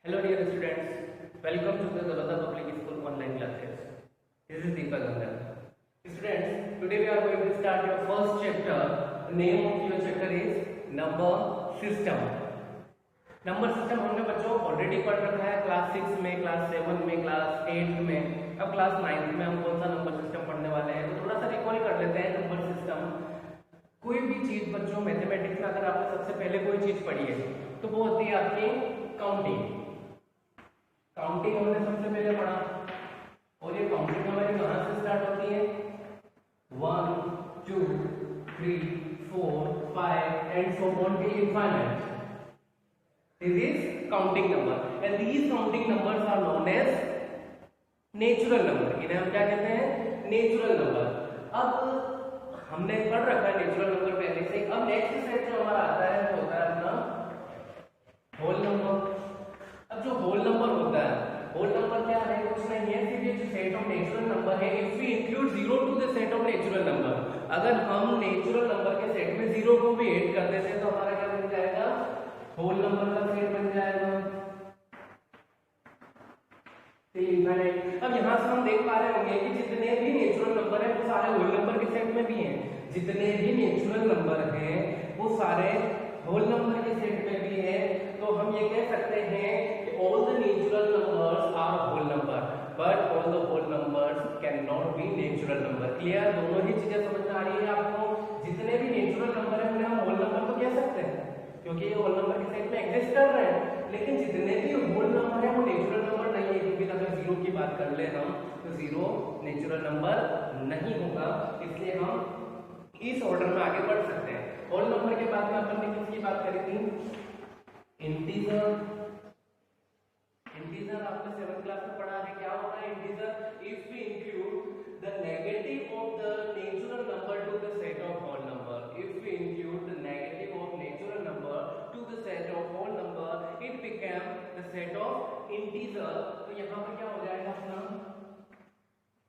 Hello dear students, welcome to the Zavada Public School online classes. This is Deepak Ganga. Students, today we are going to start your first chapter. The name of your chapter is Number System. Number system हमने बच्चों already पढ़ रखा है class 6 में, class 7 में, class 8 में। अब class 9 में हम कौन सा नंबर सिस्टम पढ़ने वाले हैं, तो थोड़ा सा रिकॉल कर लेते हैं। नंबर सिस्टम, कोई भी चीज बच्चों मैथमेटिक्स में अगर आपने सबसे पहले कोई चीज पढ़ी है तो वो होती है आपकी काउंटिंग। काउंटिंग हमने सबसे पहले पढ़ा, और ये काउंटिंग हमारी कहां से स्टार्ट होती है? 1 2 3 4 5 and so on till infinite. This is counting number, and these counting numbers are known as natural number. इन्हें हम क्या कहते हैं? Natural number. अब हमने पढ़ रखा है नेचुरल नंबर पहले से। अब नेक्स्ट सेट जो हमारा आता है वो होता है अपना होल नंबर। अब जो होल नंबर होता है, होल नंबर क्या है? कुछ नहीं है, सिर्फ ये जो सेट ऑफ नेचुरल नंबर है, if we include 0 to the set of natural number, अगर हम नेचुरल नंबर के सेट में 0 को भी ऐड कर देते हैं तो हमारा क्या बन जाएगा? होल नंबर का सेट बन जाएगा। अब यहां से हम देख पा रहे होंगे कि जितने भी नेचुरल नंबर है वो सारे होल नंबर के सेट में भी हैं। जितने भी नेचुरल नंबर हैं वो सारे होल नंबर के सेट में भी है। तो हम ये कह सकते हैं कि all the natural numbers are whole number, but all the whole numbers can not be natural number. Clear? दोनों ही चीजें समझ में आ रही है आपको? जितने भी नेचुरल नंबर है उन्हें हम होल नंबर तो कह सकते हैं क्योंकि ये होल नंबर के सेट में एग्जिस्ट कर रहे हैं, लेकिन जितने भी होल नंबर है वो नेचुरल नंबर नहीं है, क्योंकि अगर 0 की बात कर ले हम तो 0 नेचुरल नंबर नहीं होगा। इसलिए हम इस ऑर्डर में आगे बढ़ सकते हैं। होल नंबर के बाद में अपन ने किसकी बात करी थी? इंटीजर। इंटीजर आपने 7th क्लास में पढ़ा है। क्या होता है integer? If we include the negative of the natural number to the set of whole number, if we include the negative of natural number to the set of whole number, it become the set of integer. तो यहां पर क्या हो जाएगा अपना?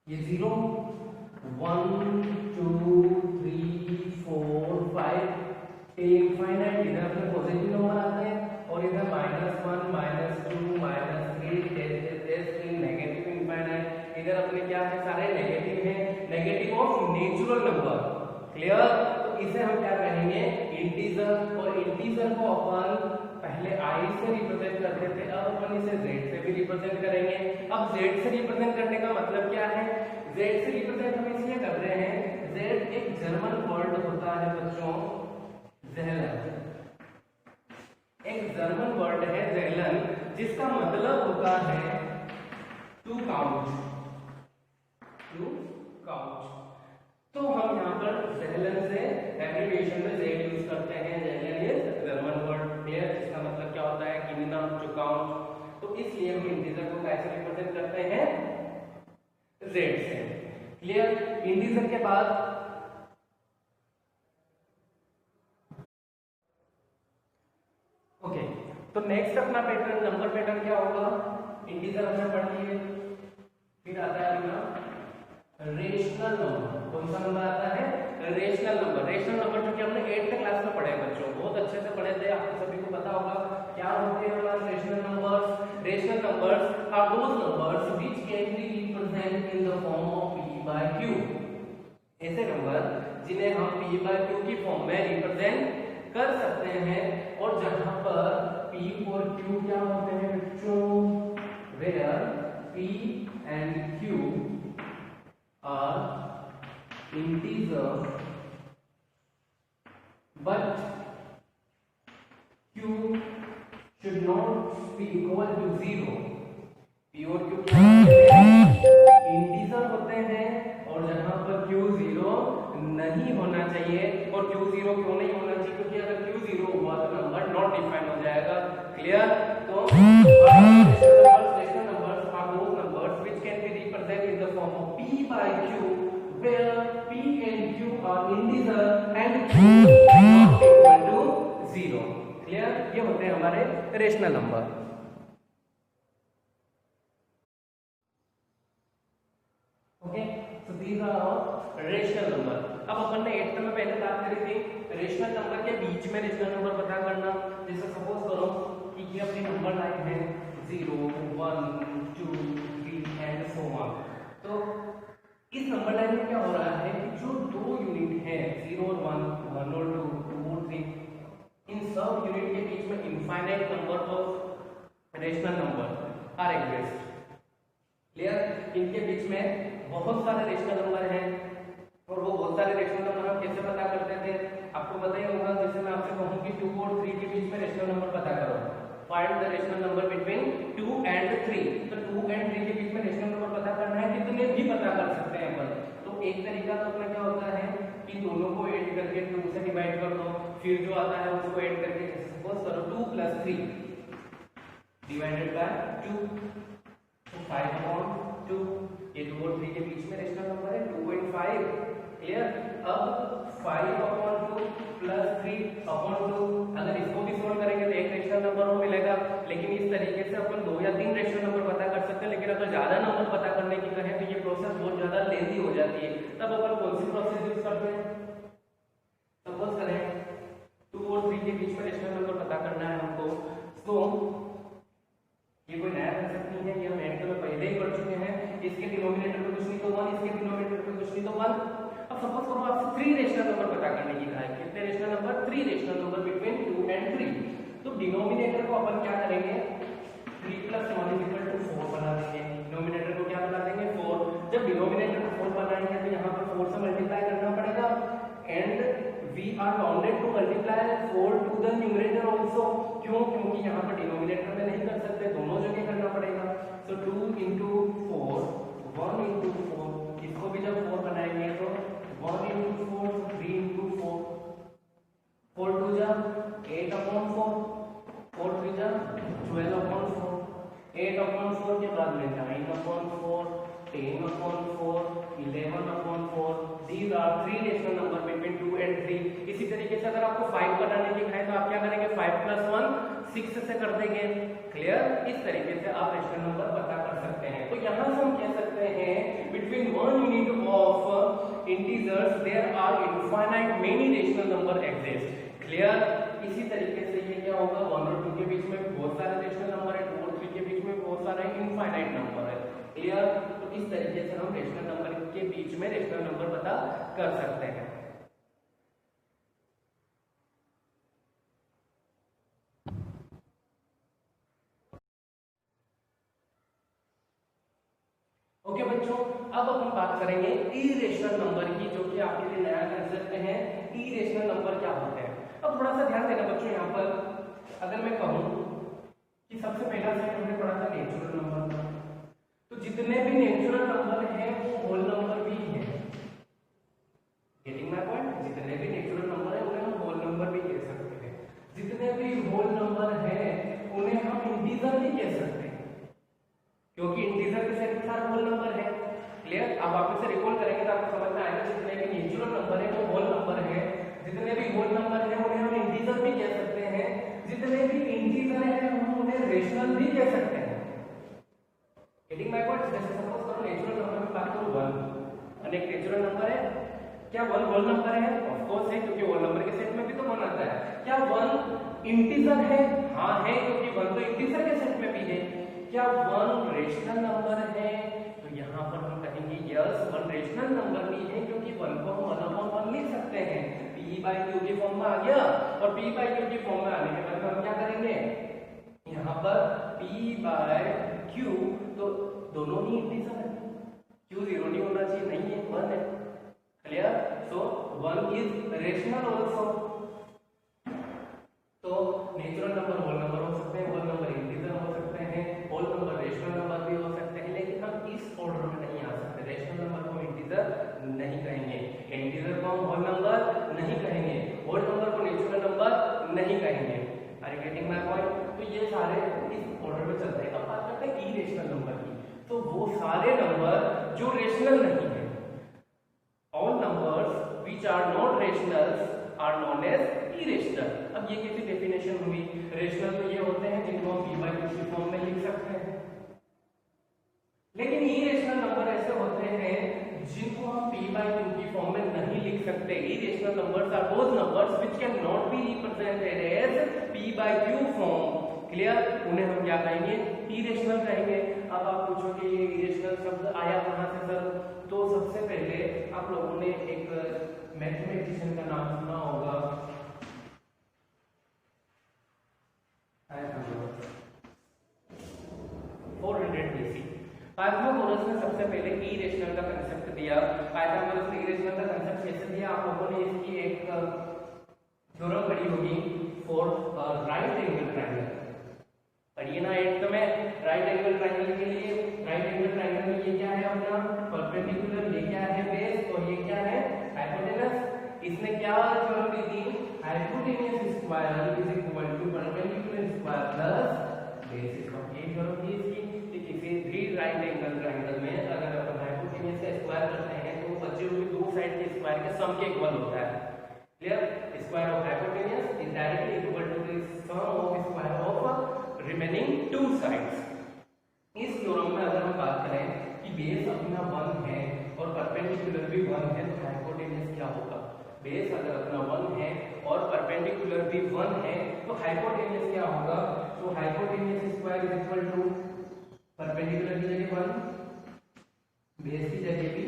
ये 0 1 2 3 4 5 till infinite. इधर अपने पॉजिटिव नंबर आते हैं और इधर -1 -2 -3 ऐसे नेगेटिव इनफाइनाइट। इधर अपने क्या है? सारे नेगेटिव हैं, negative of natural number. Clear? तो इसे हम क्या कहेंगे? इंटीजर। और इंटीजर को अपन पहले i से रिप्रेजेंट करते थे, अब अपन इसे z से भी रिप्रेजेंट करेंगे। अब z से रिप्रेजेंट करने का मतलब क्या है? z से रिप्रेजेंट हम इसलिए कर रहे हैं, z एक जर्मन वर्ड होता है बच्चों, ज़ेहलन। एक जर्मन वर्ड है ज़ेहलन, जिसका मतलब होता है टू काउंट। To count. तो हम यहाँ पर ज़ेहलन से एब्रिविएशन में z यूज करते हैं। ज़ेहलन इज जर्मन वर्ड है, जिसका मतलब क्या होता है? गिनना, टू काउंट। तो इसलिए हम इंटीजर को कैसे रिप्रेजेंट करते हैं? z से। क्लियर? इंटीजर के बाद ओके, तो नेक्स्ट अपना पैटर्न, नंबर पैटर्न क्या होगा? इंटीजर हमने पढ़ लिए, फिर आता है अपना रेशनल नंबर। कौन सा नंबर आता है? Rational number. रेशनल नंबर जो कि हमने 8th क्लास में पढ़े बच्चों, बहुत अच्छे से पढ़े थे, आपको सभी को पता होगा क्या होते हैं हमारे rational numbers. Rational numbers are those numbers which can be represent in the form of p/q। ऐसे नंबर जिन्हें हम p/q की फॉर्म में रिप्रेजेंट कर सकते हैं, और जहां पर p और q क्या होते हैं बच्चों? Where p and q are integers but q should not be equal to 0। p और q क्या होते हैं? इंटीजर होते हैं, और जहां पर q 0 नहीं होना चाहिए। और q 0 क्यों नहीं होना चाहिए? क्योंकि अगर q 0 हुआ तो नंबर नॉट डिफाइन हो जाएगा। क्लियर? तो rational numbers are those numbers which can be represent in the form of p/q where p and q are integer and q not equal to 0। Clear? ये होते हैं हमारे rational number. Okay, so these are our rational number. अब अपन ने 8th में पहले बात करी थी रेशनल नंबर के बीच में रेशनल नंबर पता करना। जैसे सपोज करो कि ये अपनी नंबर लाइन है 0 1 2 3 एंड सो ऑन। तो इस नंबर लाइन में क्या हो रहा है कि जो दो यूनिट है 0 और 1 1 और 2 2 और 3, इन सब यूनिट के बीच में infinite number of rational number are exist. Clear? इनके बीच में बहुत सारे रेशनल नंबर हैं और वो बहुत सारे रेशनल नंबर हम कैसे पता करते थे? आपको पता ही होगा, जैसे मैं आपसे कहूं कि 2 और 3 के बीच में रेशनल नंबर पता करो, find the rational number between 2 and 3। तो 2 एंड 3 के बीच में रेशनल नंबर पता करना है, कितने भी पता कर सकते हैं अपन। तो एक तरीका तो अपना क्या होता है कि दोनों को ऐड करके 2 से डिवाइड कर दो, फिर जो आता है उसको ऐड करके, जैसे सपोज करो 2 + 3 डिवाइडेड बाय 2, तो 5/2। ये 2 और 3 के बीच में रेशनल नंबर है 2 और 5। क्लियर? अब 5/2 + 3/2, अगर इसको भी सोल्व करेंगे तो एक रेशनल नंबर वो मिलेगा। लेकिन इस तरीके से अपन 2 या 3 रेशनल नंबर पता कर सकते हैं। लेकिन अगर ज्यादा नंबर पता करने की कहें तो ये प्रोसेस बहुत ज्यादा लेंथी हो जाती है। तब अपन कौन सी प्रोसेस यूज करते हैं? सपोज करें 2 और 3 के बीच में रेशनल नंबर पता करना है हमको, तो ये कोई नया कंसेप्ट नहीं है, ये हम एंड में पहले ही पढ़ चुके हैं। इसके डिनोमिनेटर पे कुछ नहीं तो 1, इसके डिनोमिनेटर पे कुछ नहीं तो 1। अब सपोज करो आपसे 3 रेशनल नंबर पता करने की कहा है। कितने rational number? 3 rational number between 2 and 3। तो डिनोमिनेटर को अपन क्या करेंगे? 3 + 1 = 4 बना देंगे। डिनोमिनेटर को क्या बना देंगे? 4। जब डिनोमिनेटर को 4 बनाएंगे तो यहाँ पर 4 से मल्टीप्लाई करना पड़ेगा, and we are bounded to multiply 4 to the numerator also। क्यों? क्योंकि यहाँ पर डिनोमिनेटर में नहीं कर सकते, दोनों जगह करना पड़ेगा। तो 2 × 4 1 × 4, इसको भी जब 4 बनाएंगे तो 1 × 4 3 × 4, 4 2 जा 8/4, 4 3 जा 12/4, 8/4 के बाद में 9/4, 10/4, 11/4। These are 3 rational number between 2 and 3। इसी तरीके से अगर आपको 5 बनाने की कहे तो आप क्या करेंगे? 5 + 1 6 से कर देंगे। क्लियर? इस तरीके से आप रेशनल नंबर पता कर सकते हैं। तो यहाँ से हम कह सकते हैं between 1 unit of integers there are infinite many rational number exist. Clear? इसी तरीके से ये क्या होगा? 1 और 2 के बीच में बहुत सारे रेशनल नंबर है, 2 और 3 के बीच में बहुत सारे इनफाइनाइट नंबर है। क्लियर? तो इस तरीके से हम रेशनल नंबर के बीच में रेशनल नंबर पता कर सकते हैं। ओके बच्चों, अब अपन बात करेंगे इरेशनल नंबर की, जो कि आपके लिए नया कंसेप्ट है। इरेशनल नंबर क्या होते हैं? अब थोड़ा सा ध्यान देना बच्चों। यहाँ पर अगर मैं कहूं कि सबसे पहला सेट हमने पढ़ा था नेचुरल नंबर का, तो जितने भी नेचुरल नंबर हैं वो होल नंबर भी है। Getting my point? जितने भी नेचुरल नंबर है उन्हें हम होल नंबर भी कह सकते हैं। जितने भी होल नंबर हैं उन्हें हम इंटीजर भी कह सकते हैं, क्योंकि इंटीजर के सेट के साथ होल नंबर है। क्लियर? अब आप इसे रिकॉल करेंगे तो आपको समझ में आएगा जितने भी नेचुरल नंबर है वो होल नंबर है। जितने भी होल नंबर है उन्हें हम इंटीजर भी कह सकते हैं। जितने भी इंटीजर है हम उन्हें रेशनल भी कह सकते हैं। Getting my point? जैसे सपोज करो नेचुरल नंबर में बात करूं 1, अनेक नेचुरल नंबर है। क्या 1 होल नंबर है? ऑफ कोर्स है, क्योंकि होल नंबर के सेट में भी तो 1 आता है। क्या 1 इंटीजर है? हां है, क्योंकि 1 तो इंटीजर के सेट में भी है। क्या 1 रेशनल नंबर है? तो यहाँ पर हम कहेंगे यस 1 रेशनल नंबर भी है, क्योंकि 1 को हम 1/1 लिख सकते हैं। p/q के फॉर्म में आ गया, और p/q के फॉर्म में आने के बाद हम क्या करेंगे? यहाँ पर p/q तो दोनों ही इंटीजर है, q 0 नहीं होना चाहिए, नहीं है, 1 है। Clear? So 1 is rational also. तो नेचुरल नंबर होल नंबर हो सकते हैं, होल नंबर इंटीजर हो सकते हैं, होल नंबर रेशनल नंबर भी हो सकते हैं, लेकिन हम इस ऑर्डर में नहीं आ सकते। रेशनल नंबर को इंटीजर नहीं कहेंगे, इंटीजर को हम होल नंबर नहीं कहेंगे, होल नंबर को नेचुरल नंबर नहीं कहेंगे। Are you getting my point? तो ये सारे इस ऑर्डर में चलते हैं। अब बात करते हैं इरेशनल नंबर की। तो वो सारे नंबर जो रेशनल नहीं है, all numbers which are not rationals are known as irrational. अब ये कैसी डेफिनेशन हुई? रेशनल तो ये होते हैं जिनको हम p/q की फॉर्म में लिख सकते हैं, लेकिन इरेशनल नंबर ऐसे होते हैं जिनको हम p/q की फॉर्म में नहीं लिख सकते। Irrational numbers are those numbers which can not be represented as p/q form. Clear, उन्हें हम क्या कहेंगे, इरेशनल कहेंगे। अब आप पूछोगे ये इरेशनल शब्द आया कहां से सर, तो सबसे पहले आप लोगों ने एक मैथमेटिशियन का नाम सुना होगा, 400 BC। पाइथागोरस ने सबसे पहले इरेशनल का कांसेप्ट दिया। पाइथागोरस ने इरेशनल का कांसेप्ट कैसे दिया, आप लोगों ने इसकी एक थ्योरम पढ़ी होगी फॉर राइट एंगल ट्रायंगल, पढ़िए ना एक तो में राइट एंगल ट्रायंगल के लिए। राइट एंगल ट्रायंगल में ये क्या है अपना परपेंडिकुलर, ये क्या है बेस और ये क्या है हाइपोटेनस। इसने क्या थ्योरम दी थी, hypotenuse square is equal to perpendicular square plus base square, ये थ्योरम थी इसकी। किसी भी राइट एंगल ट्रायंगल में अगर अपन हाइपोटेनस का स्क्वायर करते हैं तो बचे हुए दो साइड के स्क्वायर के सम के इक्वल होता है। Clear, square of hypotenuse is directly equal to the sum of square of remaining two sides. इस थ्योरम में अगर हम बात करें कि बेस अपना 1 है और परपेंडिकुलर भी 1 है तो हाइपोटेनस क्या होगा, बेस अगर अपना 1 है और परपेंडिकुलर भी 1 है तो हाइपोटेनस क्या होगा, तो hypotenuse square is equal to perpendicular की जगह 1, बेस की जगह भी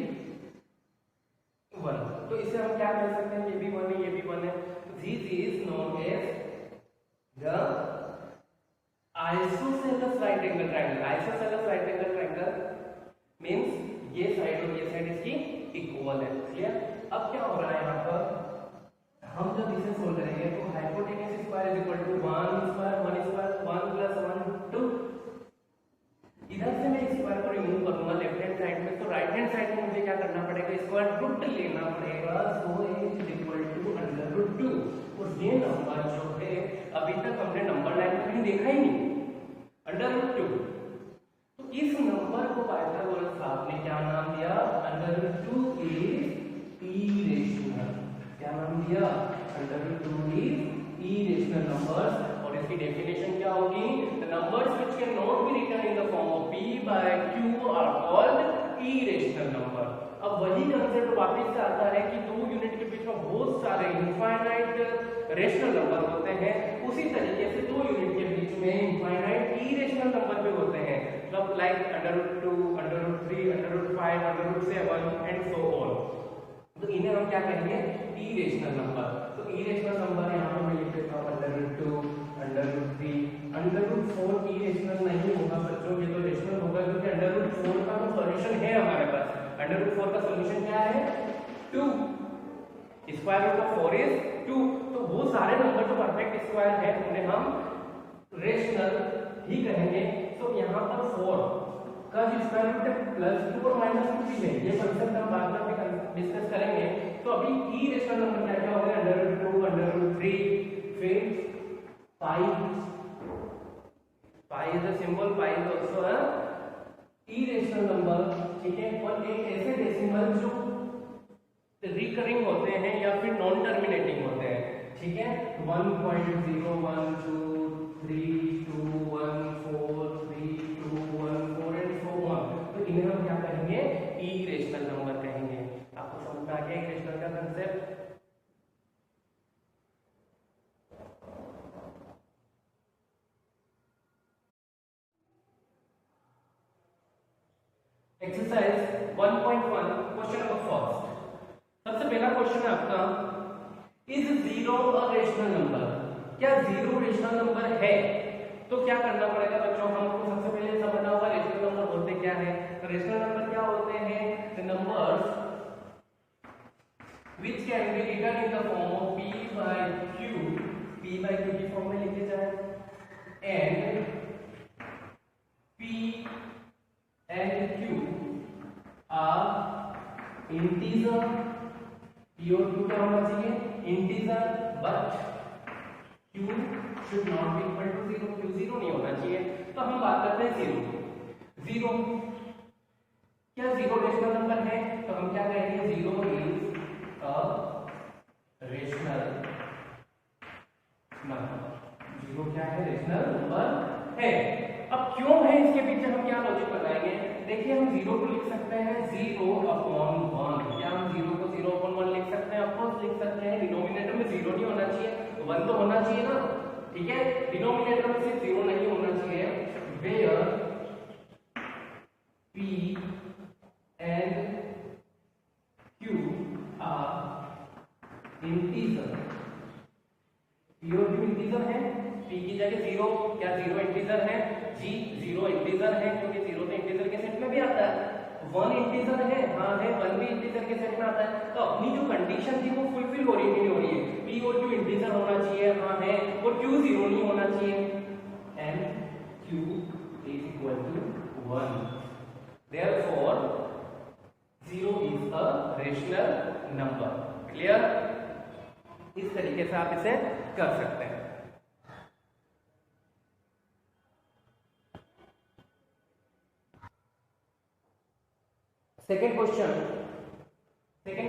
1। तो इसे हम क्या कर सकते हैं, ये भी 1 है ये भी 1 है, तो this is known as the isosceles right angle triangle. Isosceles right angle triangle means ये साइड और ये साइड इसकी इक्वल है। क्लियर, अब क्या हो रहा है यहाँ पर, हम जब इसे सोल्व करेंगे तो hypotenuse square is equal to 1 square 1 square 1 plus 1 2। इधर से मैं स्क्वायर को रिमूव करूंगा लेफ्ट हैंड साइड में, तो राइट हैंड साइड में मुझे क्या करना पड़ेगा, स्क्वायर रूट लेना पड़ेगा, सो इज इक्वल टू √2। और ये नंबर जो है अभी तक हमने नंबर लाइन में कहीं देखा ही नहीं, √2। तो इस नंबर को पाइथागोरस साहब ने क्या नाम दिया, √2 इज इरेशनल। क्या नाम दिया, √2 इज इरेशनल नंबर्स। और इसकी डेफिनेशन क्या होगी, the numbers which can not be written in the form of p by q are called irrational number. अब वही कंसेप्ट वापस से आता है कि दो यूनिट के बीच में बहुत सारे इनफाइनाइट रेशनल नंबर होते हैं, उसी तरीके से दो यूनिट के बीच में इनफाइनाइट इरेशनल नंबर भी होते हैं, मतलब लाइक √2 √3 √5 √7 एंड सो ऑन। तो इन्हें हम क्या कहेंगे, इरेशनल नंबर। तो इरेशनल नंबर यहाँ पे मैं लिख देता हूँ √2 √3 √4 इरेशनल नहीं होगा बच्चों, ये तो रेशनल होगा क्योंकि √4 का तो सॉल्यूशन है हमारे पास। √4 का सॉल्यूशन क्या है, 2, स्क्वायर रूट ऑफ 4 इज 2। तो वो सारे नंबर जो परफेक्ट स्क्वायर है उन्हें हम रेशनल ही कहेंगे। तो यहाँ पर 4 का जो स्क्वायर रूट है +2 और -2 भी है, ये कंसेप्ट हम बाद में डिस्कस करेंगे। तो अभी इरेशनल नंबर क्या क्या होगा, √2 √3 फिर pi is a symbol, pi is also a irrational number। ठीक है, और एक ऐसे डेसिमल जो रिकरिंग होते हैं या फिर नॉन टर्मिनेटिंग होते हैं। ठीक है, 1.012321432144 एंड सो ऑन। तो इन्हें हम क्या कहेंगे, इरेशनल नंबर कहेंगे। आपको समझ में आ गया इरेशनल का concept. Exercise 1.1 question number first. सबसे पहला क्वेश्चन है आपका, इज 0 अ रेशनल नंबर, क्या 0 रेशनल नंबर है। तो क्या करना पड़ेगा बच्चों, हमको सबसे पहले समझना होगा रेशनल नंबर होते क्या है। तो रेशनल नंबर क्या होते हैं, the numbers which can be written in the form of p by q की फॉर्म में लिखे जाए, and p and q are integer। p और q क्या होना चाहिए, integer, but q should not be equal to 0, q 0 नहीं होना चाहिए। तो हम बात करते हैं 0। क्या 0 रेशनल नंबर है, तो हम क्या कहेंगे, 0 इज अ रेशनल नंबर। 0 क्या है, रेशनल नंबर है। अब क्यों है इसके पीछे हम क्या लॉजिक बताएंगे, देखिए हम 0 को लिख सकते हैं 0/1। क्या हम 0 को 0/1 लिख सकते हैं, ऑफ कोर्स लिख सकते हैं। डिनोमिनेटर में 0 नहीं होना चाहिए, 1 तो होना चाहिए ना। ठीक है, डिनोमिनेटर में सिर्फ 0 नहीं होना चाहिए। Where P and Q are integer, P और Q इंटीजर है, P की जगह 0, क्या 0 इंटीजर है? जी 0 इंटीजर है, क्योंकि 0 तो इंटीजर के सेट में भी आता है। 1 इंटीजर है, हाँ है, 1 भी इंटीजर के सेट में आता है। तो अपनी जो कंडीशन थी वो फुलफिल हो रही नहीं हो रही है। P और Q इंटीजर होना चाहिए, हाँ है, और Q 0 नहीं होना चाहिए। And Q is equal to 1, therefore 0 is a rational number। Clear? इस तरीके से आप इसे कर सकते हैं। सेकेंड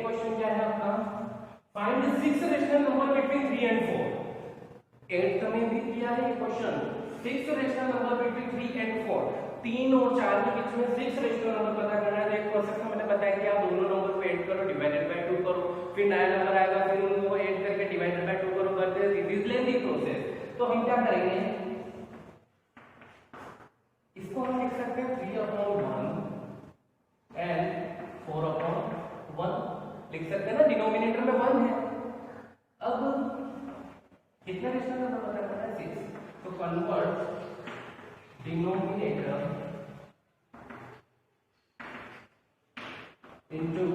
क्वेश्चन क्या है आपका? Find 6 rational number between 3 and 4। 8th में भी किया है ये question. 6 rational number between 3 and 4, 3 और 4 के बीच में 6 रेशनल नंबर पता करना है। एक प्रोसेस में मैंने बताया कि आप दोनों नंबर को ऐड करो, डिवाइडेड बाय 2 करो, फिर नया नंबर आएगा, फिर उनको ऐड करके डिवाइडेड बाय 2 करो, करते हैं। This is lengthy process. तो हम क्या करेंगे, इसको हम लिख सकते हैं 3/1 एंड 4/1 लिख सकते हैं ना, डिनोमिनेटर में 1 है। अब कितना रेशनल नंबर पता करना है? 6। तो कन्वर्ट डिनोमिनेटर इनटू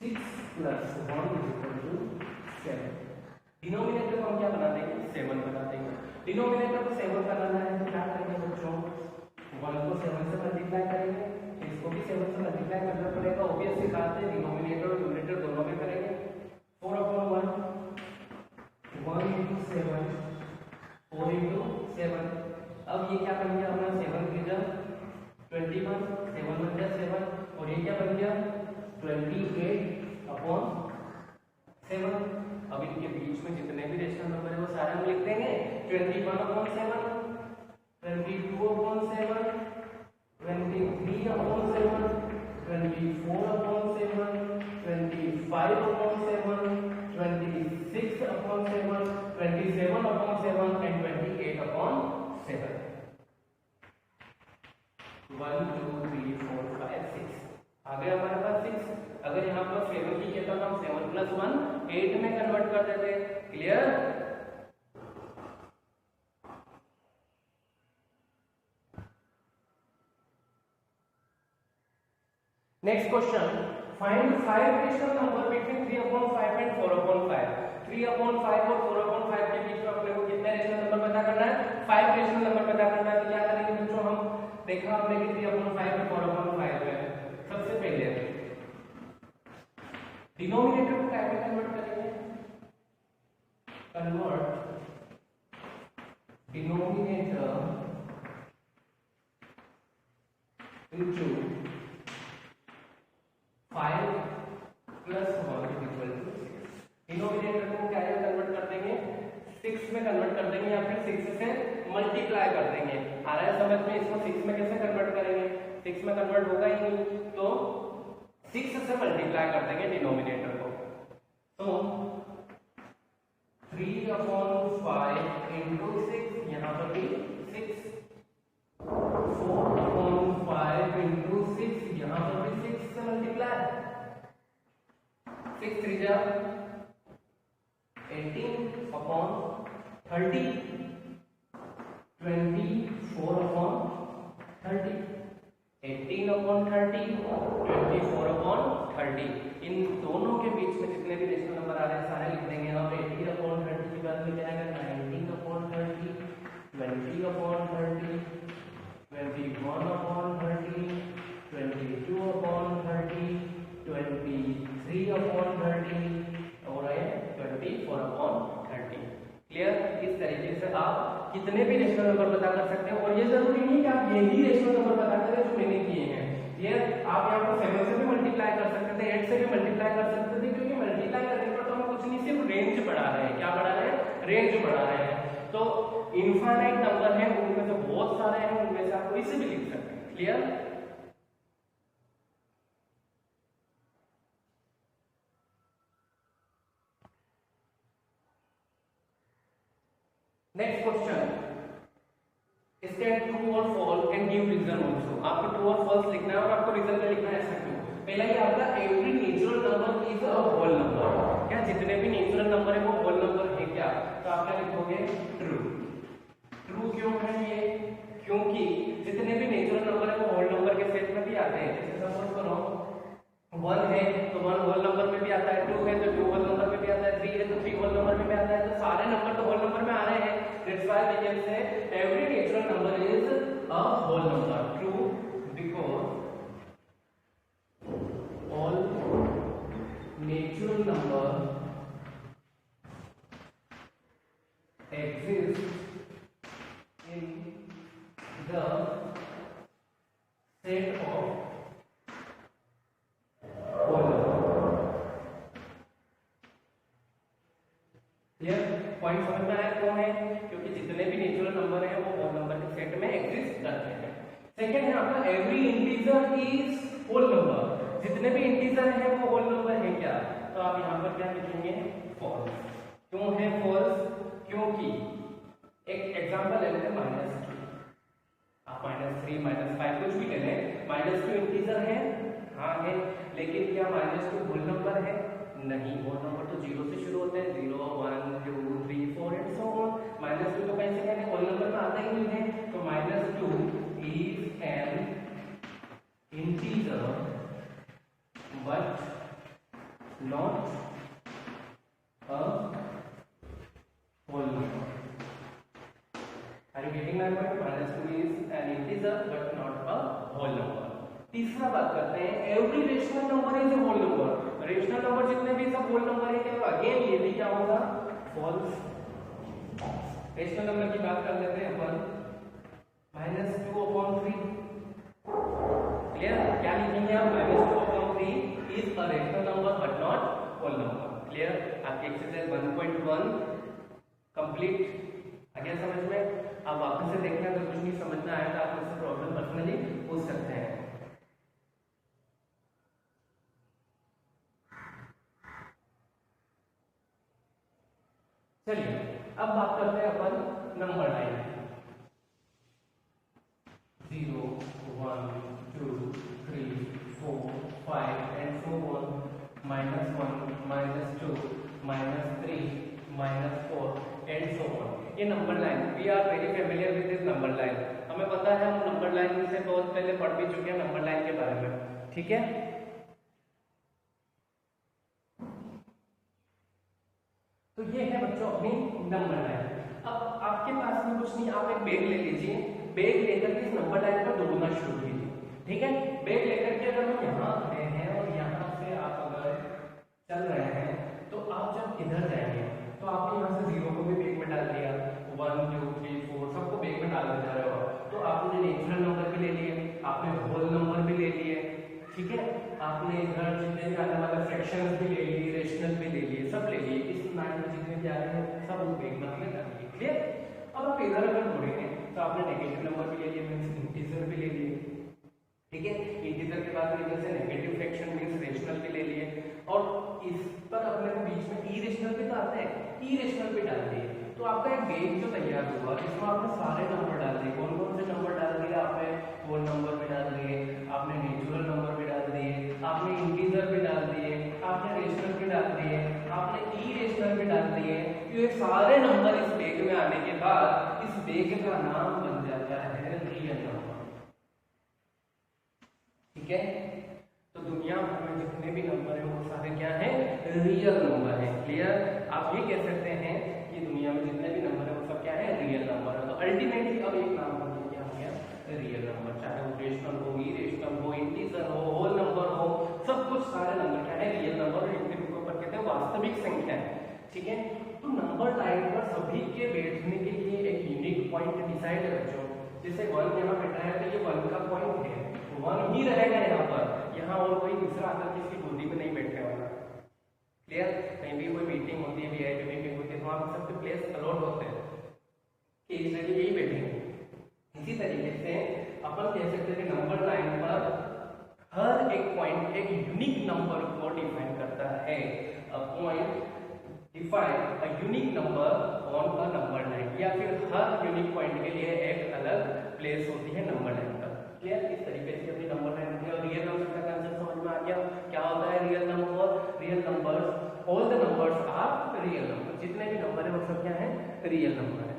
6 + 1 = 7। डिनोमिनेटर को हम क्या बना देंगे? 7 बना देंगे। डिनोमिनेटर को 7 बनाना है तो क्या करेंगे बच्चों? 1 को 7 से मल्टीप्लाई करेंगे, इसको भी 7 से मल्टीप्लाई करना पड़ेगा। ऑब्वियसली बात है, डिनोमिनेटर और न्यूमरेटर दोनों में करेंगे। 4/1 1 × 7 4 × 7। अब ये क्या बन गया हमारा? 7 की जगह 21, 7 बन गया 7, और ये क्या बन गया? 28/7। अब इनके बीच में जितने भी रेशनल नंबर है वो सारे हम लिख देंगे। 21/7, 22/7, 23/7, 24/7, 25/7, 26/7, 27/7 and 28/7। 1 2 3 4 5 6 आ गया हमारे पास 6। अगर यहाँ पर 7 की कहता तो हम 7 + 1 8 में कन्वर्ट कर देते। Clear? Next question, find 5 rational number between 3/5 and 4/5। 3/5 और 4/5 के बीच में अपने को कितने रेशनल नंबर पता करना है? 5 रेशनल नंबर पता करना है। तो क्या करेंगे बच्चों, हम देखा हमने कि 3/5 और 4/5 है। सबसे पहले डिनोमिनेटर को क्या में कन्वर्ट करेंगे? Convert denominator into 5 + 1 = 6। डिनोमिनेटर को क्या में कन्वर्ट कर देंगे? 6 में कन्वर्ट कर देंगे, या फिर 6 से मल्टीप्लाई कर देंगे। आ रहा है समझ में? इसको 6 में कैसे कन्वर्ट करेंगे? 6 में कन्वर्ट होगा ही नहीं, तो 6 से मल्टीप्लाई कर देंगे डिनोमिनेटर को। तो 3/5 × 6, यहाँ पर भी 6, 4/5 × 6, यहाँ पर भी 6 से मल्टीप्लाई। 6 3 जा 18/30, 24/30, 18/30, 24/30। इन दोनों के बीच में जितने भी रेशनल नंबर आ रहे हैं सारे लिख देंगे। अब 18/30 के बाद में क्या आएगा? 19/30, 20/30, 21/30, 22/30, 23/30 और 24/30। क्लियर? इस तरीके से आप कितने भी रेशनल नंबर पता कर सकते हैं, और ये जरूरी नहीं कि आप यही रेशनल नंबर पता करें जो मैंने किए हैं। ये आप यहाँ पर 7 से भी मल्टीप्लाई कर सकते थे, 8 से भी मल्टीप्लाई कर सकते थे, क्योंकि मल्टीप्लाई करने पर तो हम कुछ नहीं, सिर्फ रेंज बढ़ा रहे हैं। क्या बढ़ा रहे हैं? रेंज बढ़ा रहे हैं। तो इनफाइनाइट नंबर है, उनमें से बहुत सारे हैं, उनमें से आप कोई से भी लिख सकते हैं। क्लियर? नेक्स्ट क्वेश्चन, इसके ट्रू और false can give reason also. आपको ट्रू और फॉल्स लिखना है और आपको रीजन में लिखना है ऐसा क्यों। पहला ही आपका every natural number is a whole number. क्या जितने भी नेचुरल नंबर है वो होल नंबर है क्या? तो आप क्या लिखोगे? ट्रू। ट्रू क्यों है ये? क्योंकि जितने भी नेचुरल नंबर है वो होल नंबर के सेट में भी आते हैं। जैसे सपोज करो 1 है तो 1 होल नंबर में भी आता है, 2 है तो 2 होल नंबर में भी आता है, 3 है तो 3 होल नंबर में भी आता है। तो सारे नंबर तो होल नंबर में आ रहे हैं। That's why we can say every natural number is a whole number. True because all natural number exist in the set of whole number। Clear? Point समझ में आया क्यों है? क्योंकि जितने भी नेचुरल नंबर हैं वो होल नंबर के सेट में एग्जिस्ट करते हैं। सेकंड है आपका every integer is whole number. जितने भी इंटीजर हैं वो होल नंबर है क्या? तो आप यहाँ पर क्या लिखेंगे? फॉल्स। क्यों है फॉल्स? क्योंकि एक एग्जांपल ले लेते हैं -2। आप -3 -5 कुछ भी ले लें, -2 इंटीजर है, हाँ है, लेकिन क्या -2 होल नंबर है? नहीं, होल नंबर तो 0 से शुरू होते हैं, 0 1 2 3 4 एंड सो ऑन। -2 तो कैसे कहते होल नंबर में आता ही नहीं है। तो -2 is an integer but not a whole number। Are you getting my point? -2 is an integer but not a whole number। तीसरा बात करते हैं every rational number is a whole number. Rational number जितने भी सब होल नंबर है क्या? Again ये भी क्या होगा? फॉल्स। रेशनल नंबर की बात कर लेते हैं अपन। -2/3 क्लियर? क्या लिखेंगे आप? -2/3 is a rational number but not whole number। Clear? आपकी एक्सरसाइज 1.1 कंप्लीट आ गया समझ में? अब वापस से देखना, अगर कुछ नहीं समझ में आया तो आप मुझसे प्रॉब्लम पर्सनली पूछ सकते हैं। चलिए अब बात करते हैं अपन number line. 0 1 2 3 4 5 and so on, -1 -2 -3 -4 and so on। ये number line, we are very familiar with this number line. हमें पता है, हम नंबर लाइन से बहुत पहले पढ़ भी चुके हैं नंबर लाइन के बारे में। ठीक है, तो ये है बच्चों अपनी नंबर लाइन। अब आपके पास में कुछ नहीं, आप एक बैग ले लीजिए, बैग लेकर के इस नंबर लाइन पर दौड़ना शुरू कीजिए। ठीक है, बैग लेकर के अगर हम यहाँ खड़े हैं और यहाँ से आप अगर चल रहे हैं तो आप जब इधर जाएंगे तो आपने यहाँ से 0 को भी बैग में डाल दिया, 1 2 3 4 सबको बैग में डाल जा रहे हो। तो आपने नेचुरल नंबर भी ले लिए, आपने होल नंबर भी ले लिए, ठीक है, आपने इधर जितने भी आने वाले फ्रैक्शंस भी ले लिए, रेशनल भी ले लिए, सब ले लिए। इस लाइन में जितने भी आ रहे हैं सब उस बैग में आपने डाल दिए। क्लियर? अब आप इधर अगर दौड़ेंगे तो आपने नेगेटिव नंबर भी ले लिए, मींस इंटीजर भी ले लिए। ठीक है, इंटीजर के बाद में इधर से नेगेटिव फ्रैक्शन मींस रेशनल भी ले लिए, और इस पर अपने को बीच में इरेशनल भी तो आते हैं, इरेशनल भी डाल दिए। तो आपका एक बैग जो तैयार हुआ इसमें आपने सारे नंबर डाल दिए। कौन कौन से नंबर डाल दिए आपने? होल नंबर भी डाल दिए, आपने नेचुरल नंबर भी डाल दिए, आपने इंटीजर भी डाल दिए, आपने रेशनल भी डाल दिए, आपने इरेशनल भी डाल दिए। ये सारे नंबर इस बैग में आने के बाद इस बैग का नाम बन जाता है रियल नंबर। ठीक है, तो दुनिया भर में जितने भी नंबर हैं वो सारे क्या हैं? रियल नंबर हैं। क्लियर? आप ये कह सकते हैं कि दुनिया में जितने भी नंबर हैं वो सब क्या है? रियल नंबर है। तो अल्टीमेटली अब एक नाम बन गया क्या? Real number. चाहे वो रेशनल हो, इरेशनल हो, इंटीजर हो, होल नंबर हो, सब कुछ सारे नंबर क्या है? Real number. और इनके ऊपर कहते हैं वास्तविक संख्या है। ठीक है, तो नंबर लाइन पर सभी के बैठने के लिए एक यूनिक पॉइंट डिसाइड है बच्चों। जैसे 1 यहाँ बैठा है तो ये 1 का पॉइंट है, 1 ही रहेगा यहाँ पर, यहाँ और कोई दूसरा आकर किसकी गोदी में नहीं बैठने वाला। क्लियर? कहीं भी कोई मीटिंग होती है, वीआईपी मीटिंग होती है, वहाँ सबके प्लेस अलॉट होते हैं कि इस जगह यही बैठेंगे। इसी तरीके से अपन कह सकते हैं कि नंबर लाइन पर हर एक पॉइंट एक यूनिक नंबर को डिफाइन करता है। A point define a unique number on a number line, या फिर हर यूनिक पॉइंट के लिए एक अलग प्लेस होती है नंबर लाइन पर। क्लियर? इस तरीके से अपनी नंबर लाइन होती है। और रियल नंबर का कंसेप्ट समझ में आ गया क्या होता है real number? Real numbers, all the numbers are real number, जितने भी नंबर है वो सब क्या है? रियल नंबर है।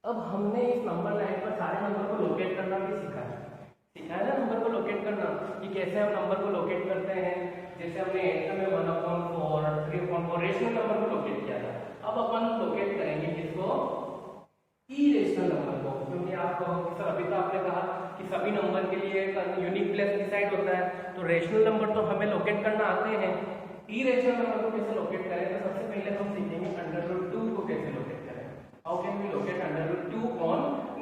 अब हमने इस नंबर लाइन पर सारे नंबर को लोकेट करना भी सीखा है ना, नंबर को लोकेट करना कि कैसे हम नंबर को लोकेट करते हैं। जैसे हमने 8 में 1/4 3/4 रेशनल नंबर को लोकेट किया था। अब अपन लोकेट करेंगे किसको? इरेशनल नंबर को, क्योंकि आप अभी तो आपने कहा कि सभी नंबर के लिए यूनिक प्लेस डिसाइड होता है, तो रेशनल नंबर तो हमें लोकेट करना आते हैं। इरेशनल नंबर को कैसे लोकेट करें? तो सबसे पहले हम सीखेंगे √2 को कैसे लोकेट करें। How can we locate √2 on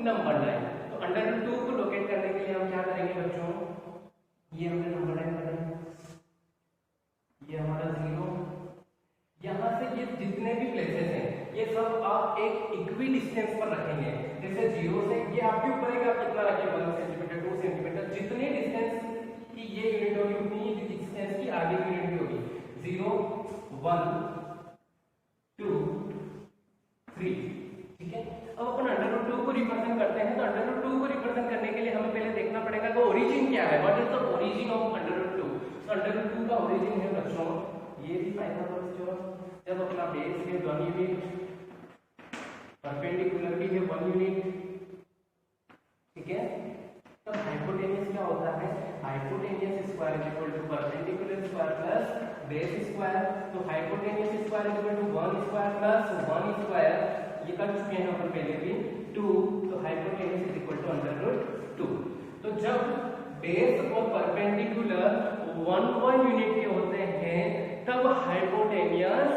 number line? तो √2 को लोकेट करने के लिए हम क्या करेंगे बच्चों? ये हमने नंबर लाइन बनाई, ये हमारा 0, यहाँ से ये जितने भी प्लेसेस हैं ये सब आप एक इक्वी डिस्टेंस पर रखेंगे। जैसे 0 से ये आपके ऊपर है कि आप कितना रखें, 1 सेंटीमीटर 2 सेंटीमीटर, जितने डिस्टेंस की ये यूनिट होगी उतनी डिस्टेंस की आगे की यूनिट भी होगी। 0 1 2 3, ठीक है। अब अपन √2 को रिप्रेजेंट करते हैं, तो √2 को रिप्रेजेंट करने के लिए हमें पहले देखना पड़ेगा कि ओरिजिन क्या है, what is the origin of √2। तो √2 का ओरिजिन है बच्चों, ये भी फाइंड आउट जब अपना बेस है 1 यूनिट, परपेंडिकुलर भी है 1 यूनिट, ठीक है। तब हाइपोटेन्यूज क्या होता है? Hypotenuse square is equal to perpendicular square plus base square. तो hypotenuse square is equal to 1 square plus 1 square, ये कर चुके हैं अपन पहले भी 2, तो हाइपोटेन्यूज इज इक्वल टू √2। तो जब बेस और परपेंडिकुलर 1 यूनिट के होते हैं तब हाइपोटेन्यूज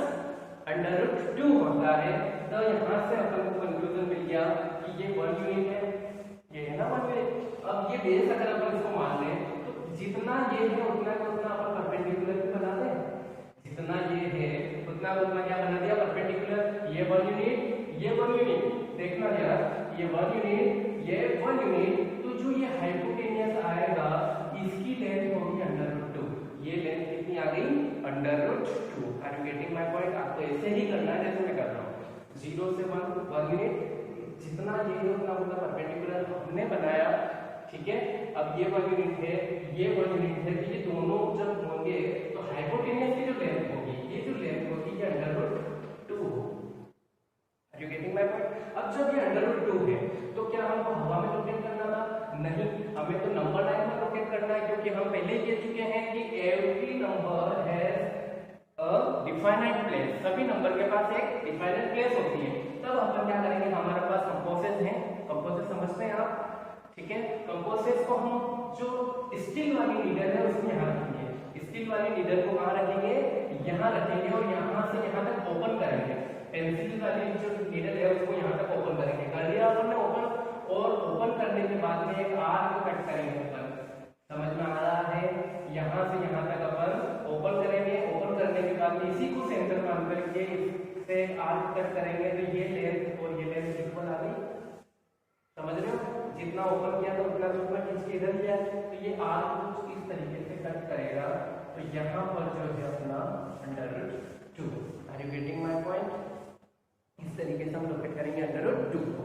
√2 होता है। तो यहाँ से अपन को कंक्लूजन मिल गया कि ये 1 यूनिट है, ये है ना 1 यूनिट। अब ये बेस अगर अपन इसको मान लें तो जितना ये है उतना का उतना अपन परपेंडिकुलर भी बना दें, जितना ये है उतना का उतना क्या बना दिया? परपेंडिकुलर। ये 1 यूनिट, ये 1 यूनिट, देखना यार, ये 1 यूनिट, ये 1 यूनिट, तो जो ये हाइपोटेन्यूज आएगा इसकी लेंथ होगी √2। ये लेंथ कितनी आ गई? √2। Are you getting my point? आपको ऐसे ही करना है जैसे मैं कर रहा हूँ। 0 से 1 यूनिट, जितना ये है उतना उतना परपेंडिकुलर हमने बनाया, ठीक है। अब ये 1 यूनिट है, ये 1 यूनिट है, ये दोनों जब होंगे तो हाइपोटेन्यूज की जो लेंथ होगी, ये जो लेंथ होगी ये √2। Are you getting my point? अब जब ये √2 है तो क्या हमको हवा में लोकेट करना था? नहीं, हमें तो नंबर लाइन में लोकेट करना है, क्योंकि हम पहले ही कह चुके हैं कि every number has a definite place, सभी नंबर के पास एक डिफाइनाइट प्लेस होती है। तब अपन क्या करेंगे? हमारे पास कंपोसेस हैं, कंपोसेस समझते हैं आप, ठीक है। कंपोसेस को हम जो स्टील वाली नीडल है उसमें यहाँ रखेंगे, स्टील वाली नीडल को कहाँ रखेंगे? यहाँ रखेंगे, और यहाँ से यहाँ तक ओपन करेंगे। पेंसिल वाली जो नीडल है उसको यहाँ तक ओपन करेंगे, कर दिया अपन ने ओपन, और ओपन करने के बाद में एक आर्क कट करेंगे ऊपर। समझ में आ रहा है? यहाँ से यहाँ तक अपन ओपन करेंगे, ओपन करने के बाद में इसी को सेंटर मान करके इससे आर्क कट करेंगे, तो ये लेंथ और ये लेंथ इक्वल आ गई। समझ रहे हो? जितना ओपन किया था उतना खींच के इधर किया, तो ये आर्क कुछ इस तरीके से कट करेगा। तो यहाँ पर जो है अपना √2। Are you getting my point? इस तरीके से हम लोकेट करेंगे √2 को।